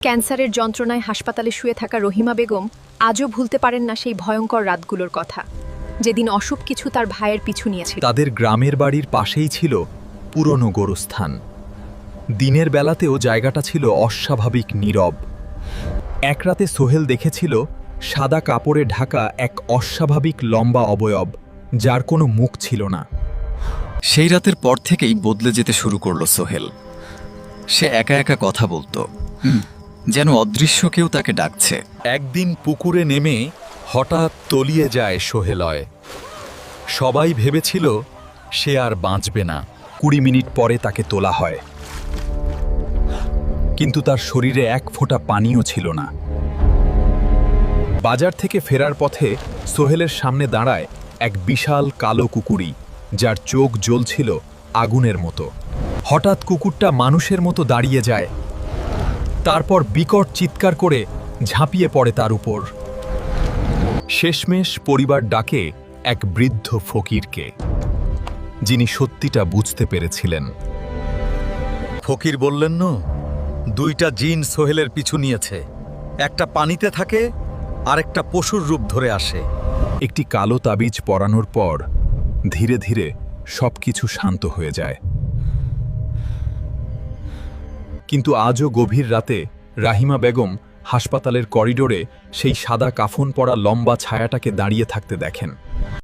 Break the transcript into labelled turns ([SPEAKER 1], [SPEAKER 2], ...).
[SPEAKER 1] ক্যান্সারের যন্ত্রণায় হাসপাতালে শুয়ে থাকা রহিমা বেগম আজও ভুলতে পারেন না সেই ভয়ঙ্কর রাতগুলোর কথা, যেদিন অশুভ কিছু তার ভাইয়ের পিছু নিয়েছিল।
[SPEAKER 2] তাদের গ্রামের বাড়ির পাশেই ছিল পুরনো গোরস্থান। দিনের বেলাতেও জায়গাটা ছিল অস্বাভাবিক নীরব। এক রাতে সোহেল দেখেছিল সাদা কাপড়ে ঢাকা এক অস্বাভাবিক লম্বা অবয়ব, যার কোনো মুখ ছিল না।
[SPEAKER 3] সেই রাতের পর থেকেই বদলে যেতে শুরু করলো সোহেল। সে একা একা কথা বলতো, যেন অদৃশ্য কেউ তাকে ডাকছে।
[SPEAKER 2] একদিন পুকুরে নেমে হঠাৎ তলিয়ে যায় সোহেলয়। সবাই ভেবেছিল সে আর বাঁচবে না। 20 মিনিট পরে তাকে তোলা হয়, কিন্তু তার শরীরে এক ফোঁটা পানিও ছিল না। বাজার থেকে ফেরার পথে সোহেলের সামনে দাঁড়ায় এক বিশাল কালো কুকুরি, যার চোখ জ্বলছিল আগুনের মতো। হঠাৎ কুকুরটা মানুষের মতো দাঁড়িয়ে যায়, তারপর বিকট চিৎকার করে ঝাঁপিয়ে পড়ে তার উপর। শেষমেশ পরিবার ডাকে এক বৃদ্ধ ফকিরকে, যিনি সত্যিটা বুঝতে পেরেছিলেন।
[SPEAKER 4] ফকির বললেন, না, 2টা জিন সোহেলের পিছু নিয়েছে। একটা পানিতে থাকে, আরেকটা পশুর রূপ ধরে আসে।
[SPEAKER 2] একটি কালো তাবিজ পরানোর পর ধীরে ধীরে সবকিছু শান্ত হয়ে যায়। কিন্তু আজও গভীর রাতে রাহিমা বেগম হাসপাতালের করিডোরে সেই সাদা কাফন পরা লম্বা ছায়াটাকে দাঁড়িয়ে থাকতে দেখেন।